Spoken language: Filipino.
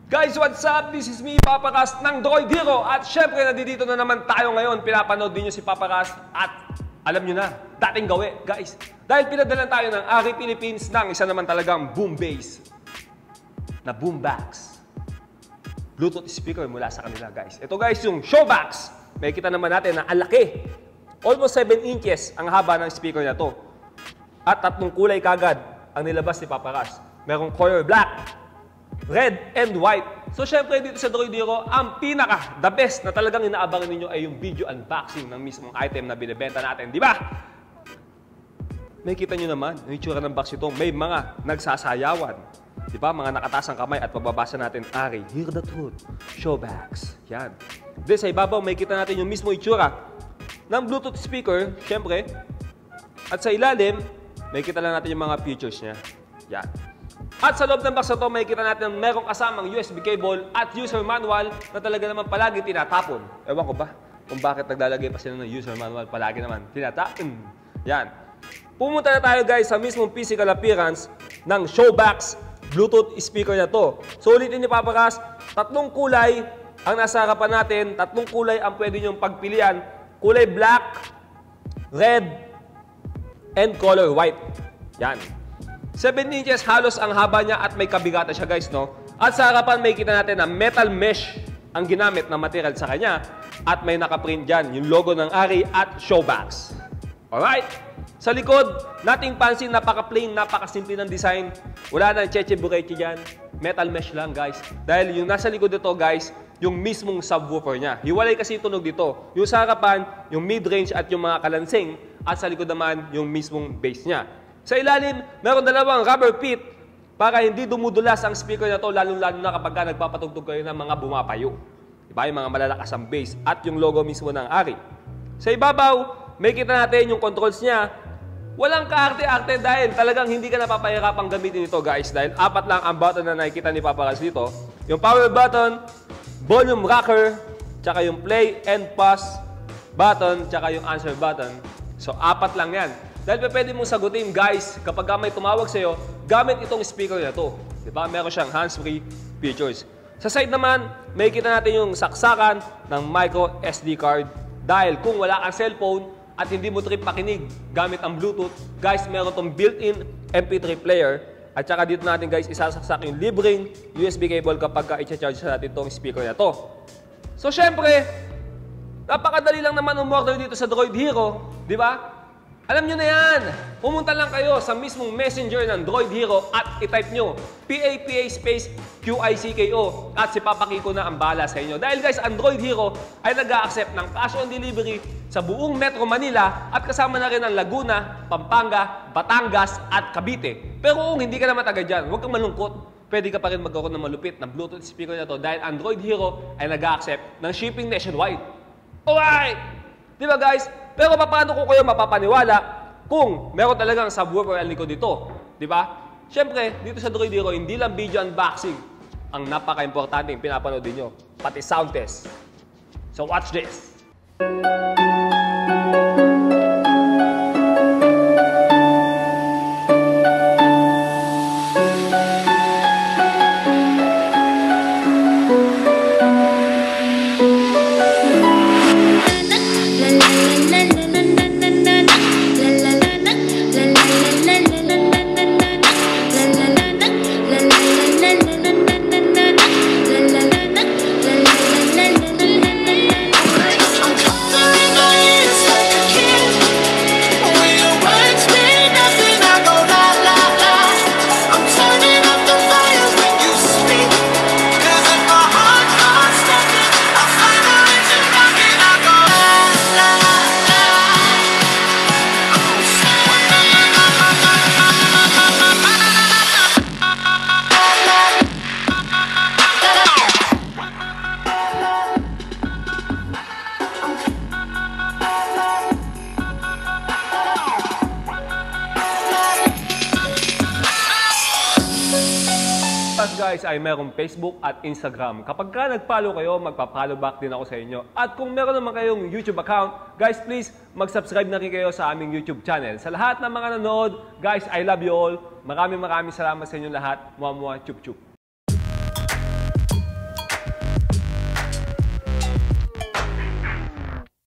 Guys, what's up? This is me, Papa Ras ng Droid Hero. At syempre, nandito na naman tayo ngayon. Pinapanood din nyo si Papa Ras. At alam nyo na, dating gawi, guys. Dahil pinadalan tayo ng Ari Philippines ng isa naman talagang boom bass na boombox. Bluetooth speaker mula sa kanila, guys. Ito guys, yung Showbox. May kita naman natin na alaki. Almost 7 inches ang haba ng speaker na to. At 3 kulay kagad ang nilabas ni Papa Ras. Merong color black, red, and white. So, syempre, dito sa Droid Hero, ang the best na talagang inaabangan ninyo ay yung video unboxing ng mismong item na binibenta natin. Di ba? May kita nyo naman, yung itsura ng box ito, may mga nagsasayawan. Di ba? Mga nakatasang kamay at pagbabasa natin, Ari, hear the truth, Showbox. Yan. Then, sa ibabaw, may kita natin yung mismo itsura ng Bluetooth speaker, syempre. At sa ilalim, may kita lang natin yung mga features niya. Yan. At sa loob ng box na ito, may kita natin merong kasamang USB cable at user manual na talaga naman palagi tinatapon. Ewan ko ba kung bakit naglalagay pa sila ng user manual palagi naman tinatapon. Yan. Pumunta na tayo guys sa mismong physical appearance ng Showbox Bluetooth speaker na to. So ulitin ni Papa Ras, 3 kulay ang nasa harapan natin, 3 kulay ang pwede nyong pagpilian. Kulay black, red, and color white. Yan. 7 inches halos ang haba niya at may kabigatan siya guys, no? At sa harapan may kita natin na metal mesh ang ginamit na material sa kanya at may nakaprint dyan yung logo ng Ari at Showbox. Alright? Sa likod, nating pansin, napaka-plain, napaka-simple ng design. Wala nang cheche-bureche dyan. Metal mesh lang guys. Dahil yung nasa likod nito guys, yung mismong subwoofer niya. Hiwalay kasi tunog dito. Yung sa harapan, yung mid-range at yung mga kalansing. At sa likod naman, yung mismong bass niya. Sa ilalim, meron 2 rubber pit para hindi dumudulas ang speaker na to, lalo-lalo na kapag nagpapatugtog kayo ng mga bumapayo. Diba? Yung mga malalakas ang bass at yung logo mismo ng Ari. Sa ibabaw, may kita natin yung controls niya. Walang kaarte-arte dahil talagang hindi ka napapahirapang gamitin ito guys. Dahil 4 lang ang button na nakikita ni Papa Ras dito. Yung power button, volume rocker, tsaka yung play and pause button, tsaka yung answer button. So 4 lang yan. Dahil pwede mong sagutin, guys, kapag may tumawag sa'yo, gamit itong speaker na to. Diba? Meron siyang hands-free features. Sa side naman, may kita natin yung saksakan ng micro SD card. Dahil kung wala kang cellphone at hindi mo trip makinig gamit ang Bluetooth, guys, meron tong built-in MP3 player. At saka dito natin, guys, isasaksak yung libreng USB cable kapag i-charge natin itong speaker na to. So, syempre, napakadali lang naman umorder dito sa Droid Hero. Diba? Alam nyo na yan! Pumunta lang kayo sa mismong messenger ng Droid Hero at i-type nyo PAPA space QICKO at si Papa Kiko na ang bahala sa inyo. Dahil guys, ang Droid Hero ay nag-a-accept ng cash on delivery sa buong Metro Manila at kasama na rin ang Laguna, Pampanga, Batangas at Cavite. Pero kung hindi ka naman taga dyan, huwag kang malungkot. Pwede ka pa rin magkaroon ng malupit na Bluetooth speaker na to dahil ang Droid Hero ay nag-a-accept ng shipping nationwide. Alright! Diba guys? Pero paano ko kayo mapapaniwala kung meron talagang subwoofer ang likod dito? Diba? Siyempre, dito sa Droid Hero, hindi lang video unboxing ang napaka-importante yung pinapanood nyo, pati sound test. So watch this! Guys, ay merong Facebook at Instagram. Kapag ka nag-follow kayo, magpa-follow back din ako sa inyo. At kung meron naman kayong YouTube account, guys, please mag-subscribe na rin kayo sa aming YouTube channel. Sa lahat ng mga nanonood, guys, I love you all. Maraming salamat sa inyo lahat. Mua-mua, chup-chup.